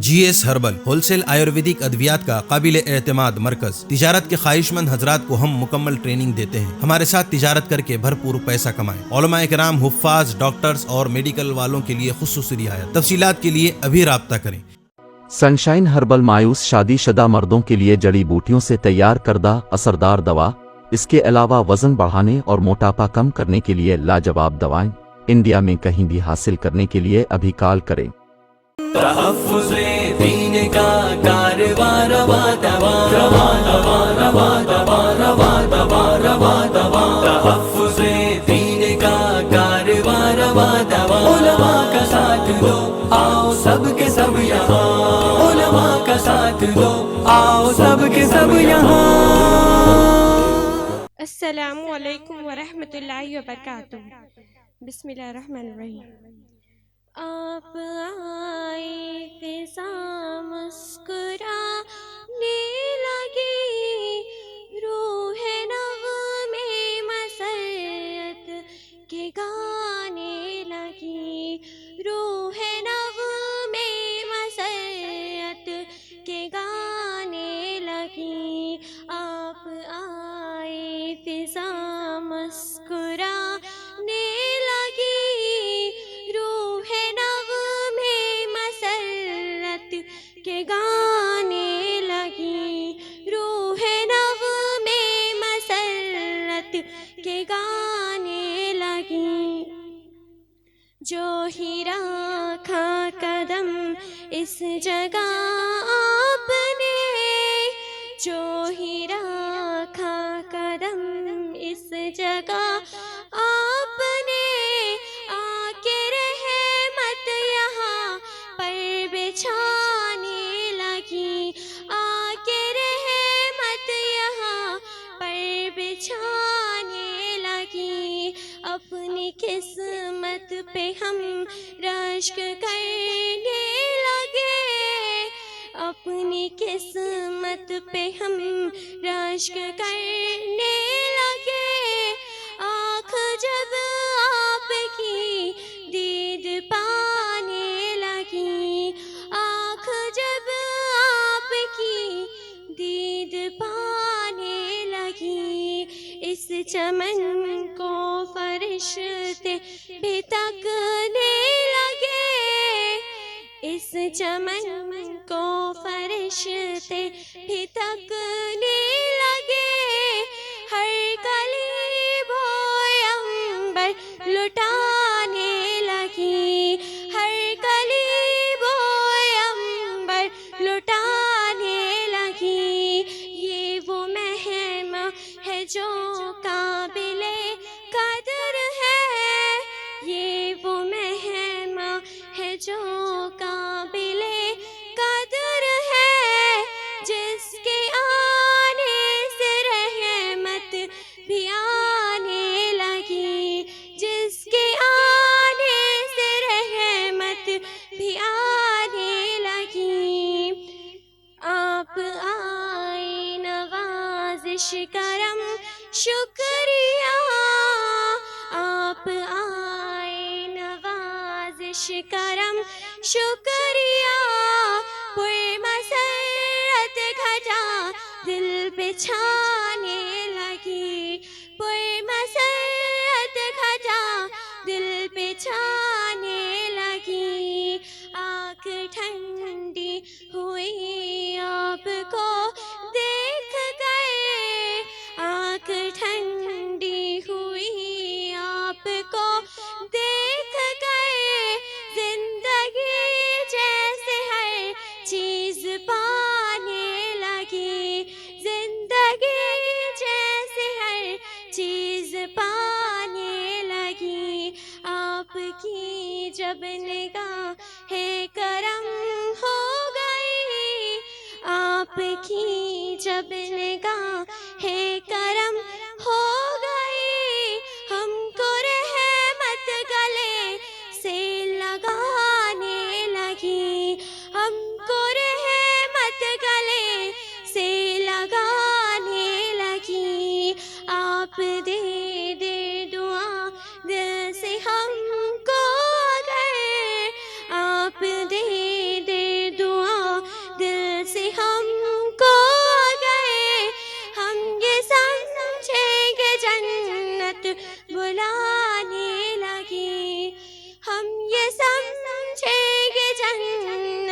جی S herbal wholesale آیورویدک ادویات کا قابل اعتماد مرکز۔ تجارت کے خواہش مند حضرات کو ہم مکمل ٹریننگ دیتے ہیں۔ ہمارے ساتھ تجارت کر کے بھرپور پیسہ کمائیں۔ علماء کرام، حفاظ، ڈاکٹرز اور میڈیکل والوں کے لیے خصوصی رعایت۔ تفصیلات کے لیے ابھی رابطہ کریں۔ سنشائن ہربل مایوس شادی شدہ مردوں کے لیے جڑی بوٹیوں سے تیار کردہ اثردار دوا۔ اس کے علاوہ وزن بڑھانے اور موٹاپا کم کرنے کے لیے لاجواب دوائیں انڈیا میں کہیں بھی حاصل کرنے کے لیے ابھی کال کریں۔ تحفظ دین کا کاروبار روا دوا روا دوا روا دوا روا دوا روا دوا تحفظ دین کا کاروبار روا دوا علماء کا ساتھ دو آؤ سب کے سب یہاں علماء کا ساتھ دو آؤ سب کے سب یہاں۔ السلام علیکم ورحمۃ اللہ وبرکاتہ۔ بسم اللہ الرحمن الرحیم۔ آپ آئے فضا مسکرانے لگی، روح نغمے مسرت کے گانے لگی، روح نغمے مسرت کے گانے لگی۔ آپ آئے فضا مسکرانے لگی، روح نغمے مسرت کے گانے لگی، روح نغمے مسرت کے گانے لگی۔ جو ہی رکھا قدم اس جگہ آپ نے، جو ہی رکھا قدم اس جگہ آپ نے، آ کے رحمت یہاں پر بچھانے لگی، آ کے رحمت یہاں پر بچھانے لگی۔ اپنی قسمت پہ ہم رشک کرنے لگے، اپنی قسمت پہ ہم رشک کرنے لگے۔ آنکھ جب آپ کی دید پانے لگی، آنکھ جب آپ کی دید پانے لگی، اس چمن کو فرشتے بھی تکنے لگے، اس چمن کو فرشتے بھی تکنے لگے۔ ہر کلی بوئے عنبر لٹانے لگی، ہر کلی بوئے عنبر لٹانے لگی۔ یہ وہ مہمہ ہے جو قابل قدر ہے، یہ وہ مہمہ ہے جو قابل قدر ہے، جس کے آنے سے رحمت بھی آنے لگی، جس کے آنے سے رحمت بھی آنے لگی۔ آپ آئے نوازش کرم شکریہ، آپ آئے نوازش کرم شکریہ، پر مسرت کھجا دل پہ چھانے لگی، پر مسرت کھجا دل پہ چھانے لگی۔ آنکھ ٹھنڈی ہوئی آپ کو دیکھ کر، آنکھ ٹھنڈی ہوئی آپ کو دیکھ کر، زندگی جیسے ہر چیز پانے لگی، زندگی جیسے ہر چیز پانے لگی۔ آپ کی جب نگاہ کرم ہو گئی، آپ کی جب نگاہ کرم ہو گئی، ہم کو رحمت گلے سے لگانے لگی، ہم کو رحمت گلے سے لگانے لگی۔ آپ دے دے دعا دل سے ہم کو، اگر آپ دے دے دعا